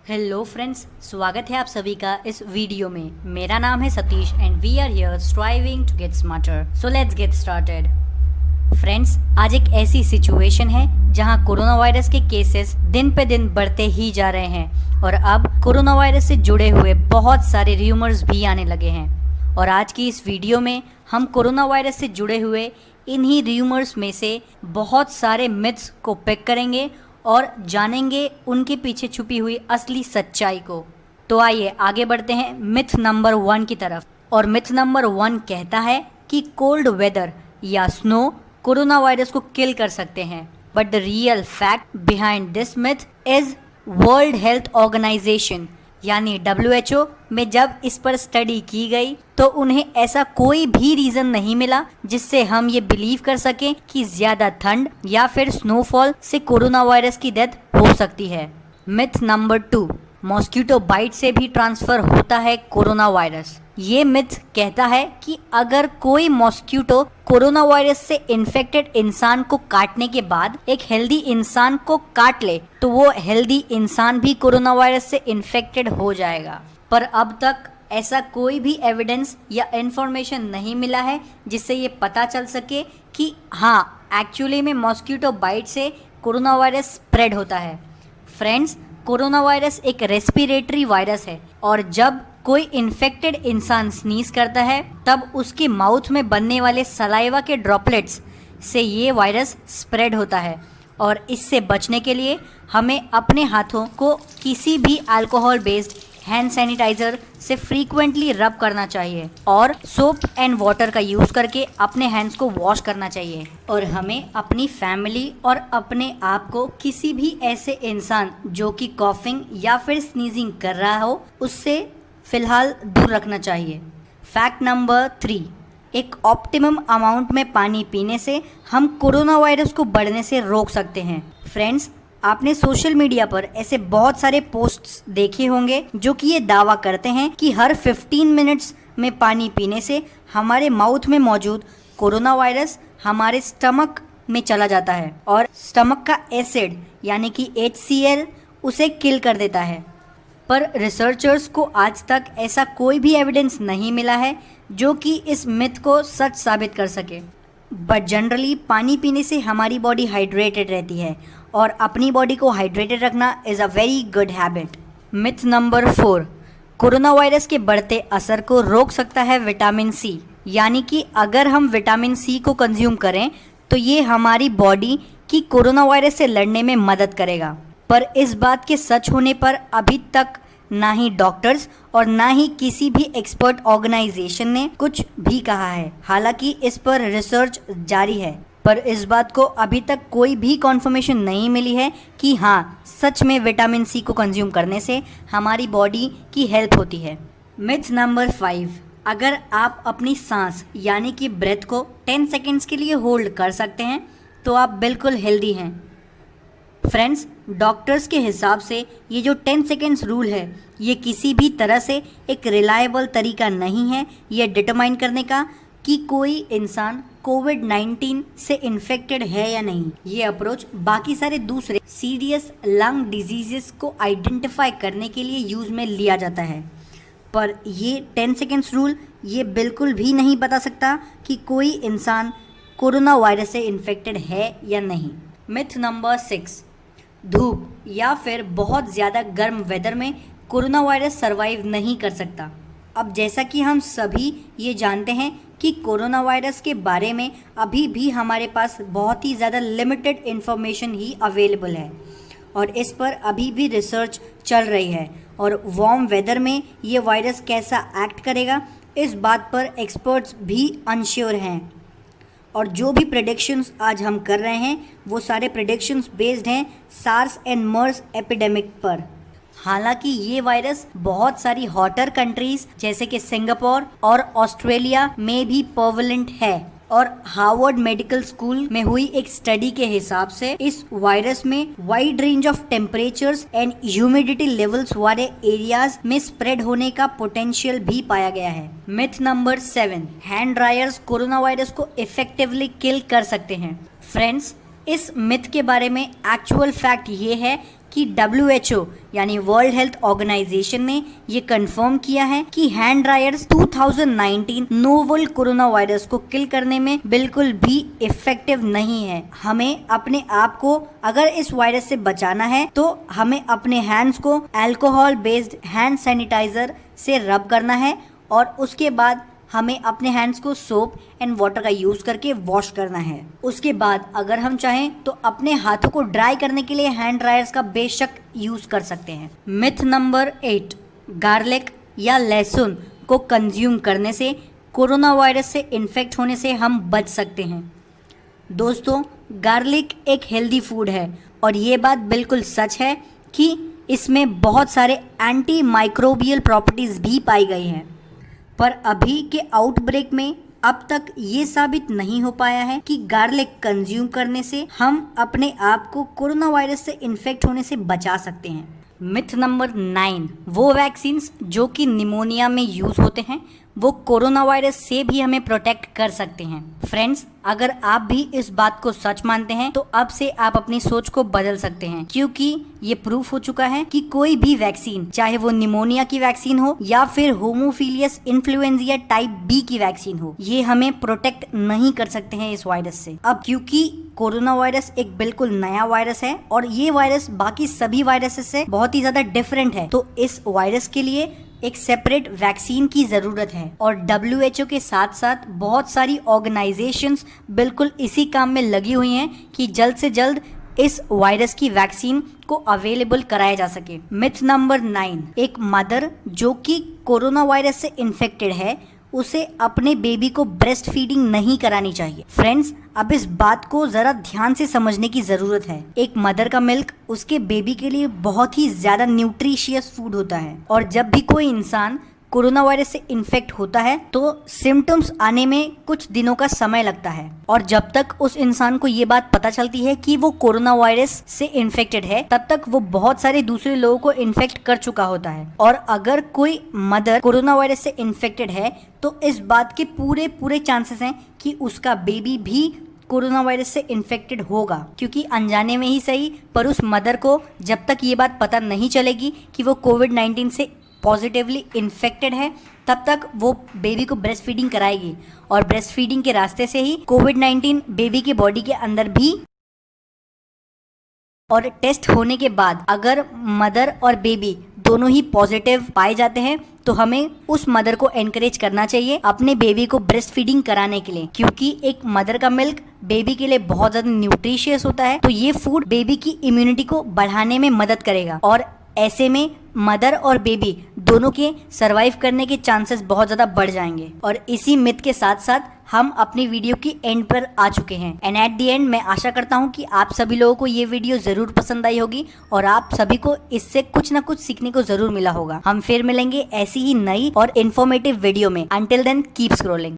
Hello friends, स्वागत है आप सभी का इस वीडियो में। मेरा नाम है Satish and we are here striving to get smarter. So let's get started. Friends, आज एक ऐसी सिचुएशन है जहां कोरोना वायरस के केसेस दिन पे दिन बढ़ते ही जा रहे हैं और अब कोरोना वायरस से जुड़े हुए बहुत सारे र्यूमर्स भी आने लगे हैं। और आज की इस वीडियो में हम कोरोना वायरस से जुड़े हुए इन्हीं र्यूमर्स में से बहुत सारे मिथ्स को पिक करेंगे और जानेंगे उनके पीछे छुपी हुई असली सच्चाई को। तो आइए आगे बढ़ते हैं मिथ नंबर 1 की तरफ। और मिथ नंबर 1 कहता है कि कोल्ड वेदर या स्नो कोरोना वायरस को किल कर सकते हैं। But the real fact behind this myth is World Health Organization यानी WHO में जब इस पर स्टडी की गई तो उन्हें ऐसा कोई भी रीज़न नहीं मिला जिससे हम ये बिलीव कर सकें कि ज़्यादा ठंड या फिर स्नोफॉल से कोरोना वायरस की डेथ हो सकती है। मिथ नंबर 2, मॉस्किटो बाइट से भी ट्रांसफ़र होता है कोरोना वायरस। ये मिथ कहता है कि अगर कोई मॉस्किटो कोरोना वायरस से इन्फेक्टेड इंसान को काटने के बाद एक हेल्दी इंसान को काट ले तो वो हेल्दी इंसान भी कोरोना वायरस से इन्फेक्टेड हो जाएगा। पर अब तक ऐसा कोई भी एविडेंस या इंफॉर्मेशन नहीं मिला है जिससे ये पता चल सके कि हाँ एक्चुअली में मॉस्किटो बाइट से कोरोना वायरस स्प्रेड होता है। फ्रेंड्स, कोरोना वायरस एक रेस्पिरेटरी वायरस है और जब कोई इन्फेक्टेड इंसान स्नीज करता है तब उसके माउथ में बनने वाले सलाइवा के ड्रॉपलेट्स से ये वायरस स्प्रेड होता है। और इससे बचने के लिए हमें अपने हाथों को किसी भी अल्कोहल बेस्ड हैंड सैनिटाइजर से फ्रीक्वेंटली रब करना चाहिए और सोप एंड वाटर का यूज़ करके अपने हैंड्स को वॉश करना चाहिए। और हमें अपनी फैमिली और अपने आप को किसी भी ऐसे इंसान जो कि कॉफिंग या फिर स्नीजिंग कर रहा हो उससे फिलहाल दूर रखना चाहिए। फैक्ट नंबर 3, एक ऑप्टिमम अमाउंट में पानी पीने से हम कोरोना वायरस को बढ़ने से रोक सकते हैं। फ्रेंड्स, आपने सोशल मीडिया पर ऐसे बहुत सारे पोस्ट्स देखे होंगे जो कि ये दावा करते हैं कि हर 15 मिनट्स में पानी पीने से हमारे माउथ में मौजूद कोरोना वायरस हमारे स्टमक में चला जाता है और स्टमक का एसिड यानी कि HCl उसे किल कर देता है। पर रिसर्चर्स को आज तक ऐसा कोई भी एविडेंस नहीं मिला है जो कि इस मिथ को सच साबित कर सके। बट जनरली पानी पीने से हमारी बॉडी हाइड्रेटेड रहती है और अपनी बॉडी को हाइड्रेटेड रखना is a very good habit. Myth number 4, corona virus के बढ़ते असर को रोक सकता है विटामिन सी, यानी कि अगर हम विटामिन सी को कंज्यूम करें तो ये हमारी बॉडी की कोरोना वायरस से लड़ने में मदद करेगा। पर इस बात के सच होने पर अभी तक ना ही डॉक्टर्स और ना ही किसी भी एक्सपर्ट ऑर्गेनाइजेशन ने कुछ भी कहा है। हालांकि इस पर रिसर्च जारी है पर इस बात को अभी तक कोई भी कॉन्फर्मेशन नहीं मिली है कि हाँ सच में विटामिन सी को कंज्यूम करने से हमारी बॉडी की हेल्प होती है। मिथ नंबर 5, अगर आप अपनी सांस यानी कि ब्रेथ को 10 सेकेंड्स के लिए होल्ड कर सकते हैं तो आप बिल्कुल हेल्दी हैं। फ्रेंड्स, डॉक्टर्स के हिसाब से ये जो 10 सेकेंड्स रूल है ये किसी भी तरह से एक रिलायबल तरीका नहीं है ये डिटरमाइन करने का कि कोई इंसान कोविड-19 से इन्फेक्टेड है या नहीं। ये अप्रोच बाकी सारे दूसरे सीरियस लंग डिजीजेस को आइडेंटिफाई करने के लिए यूज़ में लिया जाता है। पर ये 10 सेकेंड्स रूल ये बिल्कुल भी नहीं बता सकता कि कोई इंसान कोरोना वायरस से इन्फेक्टेड है या नहीं। मिथ नंबर 6, धूप या फिर बहुत ज़्यादा गर्म वेदर में कोरोना वायरस सर्वाइव नहीं कर सकता। अब जैसा कि हम सभी ये जानते हैं कि कोरोना वायरस के बारे में अभी भी हमारे पास बहुत ही ज़्यादा लिमिटेड इन्फॉर्मेशन ही अवेलेबल है और इस पर अभी भी रिसर्च चल रही है और वार्म वेदर में ये वायरस कैसा एक्ट करेगा इस बात पर एक्सपर्ट्स भी अनश्योर हैं। और जो भी प्रेडिक्शंस आज हम कर रहे हैं वो सारे प्रेडिक्शंस बेस्ड हैं सार्स एंड मर्स एपिडेमिक पर। हालांकि ये वायरस बहुत सारी हॉटर कंट्रीज जैसे कि सिंगापुर और ऑस्ट्रेलिया में भी प्रेवलेंट है और हार्वर्ड मेडिकल स्कूल में हुई एक स्टडी के हिसाब से इस वायरस में wide range of temperatures and humidity levels वाले एरियाज में स्प्रेड होने का पोटेंशियल भी पाया गया है। Myth number 7, hand dryers corona virus को इफेक्टिवली किल कर सकते हैं। फ्रेंड्स, इस मिथ के बारे में एक्चुअल फैक्ट ये है कि WHO यानी वर्ल्ड हेल्थ ऑर्गेनाइजेशन ने ये कंफर्म किया है कि hand dryers 2019 novel corona virus को किल करने में बिल्कुल भी इफेक्टिव नहीं है। हमें अपने आप को अगर इस वायरस से बचाना है तो हमें अपने हैंड्स को अल्कोहल बेस्ड हैंड सैनिटाइजर से रब करना है और उसके बाद हमें अपने हैंड्स को सोप एंड वाटर का यूज करके वॉश करना है। उसके बाद अगर हम चाहें तो अपने हाथों को ड्राई करने के लिए हैंड ड्रायर्स का बेशक यूज कर सकते हैं। मिथ नंबर 8, गार्लिक या लहसुन को कंज्यूम करने से कोरोना वायरस से इन्फेक्ट होने से हम बच सकते हैं। दोस्तों, गार्लिक एक हेल्दी फूड है और ये बात बिल्कुल सच है कि इसमें बहुत सारे एंटी माइक्रोबियल प्रॉपर्टीज भी पाई गई हैं, पर अभी के आउटब्रेक में अब तक ये साबित नहीं हो पाया है कि गार्लिक कंज्यूम करने से हम अपने आप को कोरोना वायरस से इन्फेक्ट होने से बचा सकते हैं। मिथ नंबर 9, वो वैक्सीन्स जो कि निमोनिया में यूज होते हैं वो कोरोना वायरस से भी हमें प्रोटेक्ट कर सकते हैं। फ्रेंड्स, अगर आप भी इस बात को सच मानते हैं तो अब से आप अपनी सोच को बदल सकते हैं, क्योंकि ये प्रूफ हो चुका है कि कोई भी वैक्सीन, चाहे वो निमोनिया की वैक्सीन हो या फिर होमोफिलियस इन्फ्लुएंजा टाइप बी की वैक्सीन हो, ये हमें प्रोटेक्ट नहीं कर सकते हैं इस वायरस से। अब क्योंकि कोरोना वायरस एक बिल्कुल नया वायरस है और ये वायरस बाकी सभी वायरसेस से बहुत ही ज्यादा डिफरेंट है, तो इस वायरस के लिए एक सेपरेट वैक्सीन की जरूरत है और WHO के साथ साथ बहुत सारी ऑर्गेनाइजेशंस बिल्कुल इसी काम में लगी हुई हैं कि जल्द से जल्द इस वायरस की वैक्सीन को अवेलेबल कराया जा सके। मिथ नंबर 9, एक मदर जो कि कोरोना वायरस से इन्फेक्टेड है उसे अपने बेबी को ब्रेस्ट फीडिंग नहीं करानी चाहिए। फ्रेंड्स, अब इस बात को जरा ध्यान से समझने की जरूरत है। एक मदर का मिल्क उसके बेबी के लिए बहुत ही ज्यादा न्यूट्रिशियस फूड होता है और जब भी कोई इंसान कोरोना वायरस से इन्फेक्ट होता है तो सिम्टम्स आने में कुछ दिनों का समय लगता है और जब तक उस इंसान को ये बात पता चलती है कि वो कोरोना वायरस से इन्फेक्टेड है तब तक वो बहुत सारे दूसरे लोगों को इन्फेक्ट कर चुका होता है। और अगर कोई मदर कोरोना वायरस से इन्फेक्टेड है तो इस बात के पूरे चांसेस हैं कि उसका बेबी भी कोरोना वायरस से इन्फेक्टेड होगा, क्योंकि अनजाने में ही सही पर उस मदर को जब तक ये बात पता नहीं चलेगी कि वो कोविड-19 से पॉजिटिवली इन्फेक्टेड है तब तक वो बेबी को ब्रेस्ट फीडिंग कराएगी और ब्रेस्ट फीडिंग के रास्ते से ही कोविड-19 बेबी के बॉडी के अंदर भी, और टेस्ट होने के बाद अगर मदर और बेबी दोनों ही पॉजिटिव पाए जाते हैं तो हमें उस मदर को एनकरेज करना चाहिए अपने बेबी को ब्रेस्ट फीडिंग कराने के लिए, क्योंकि एक मदर का मिल्क बेबी के लिए बहुत ज़्यादा न्यूट्रिशियस होता है। तो ये फूड बेबी की इम्यूनिटी को बढ़ाने में मदद करेगा और ऐसे में मदर और बेबी दोनों के सरवाइव करने के चांसेस बहुत ज़्यादा बढ़ जाएंगे। और इसी मिथ के साथ साथ हम अपनी वीडियो की एंड पर आ चुके हैं एंड एट द एंड मैं आशा करता हूं कि आप सभी लोगों को ये वीडियो ज़रूर पसंद आई होगी और आप सभी को इससे कुछ ना कुछ सीखने को ज़रूर मिला होगा। हम फिर मिलेंगे ऐसी ही नई और इन्फॉर्मेटिव वीडियो में। Until then keep scrolling.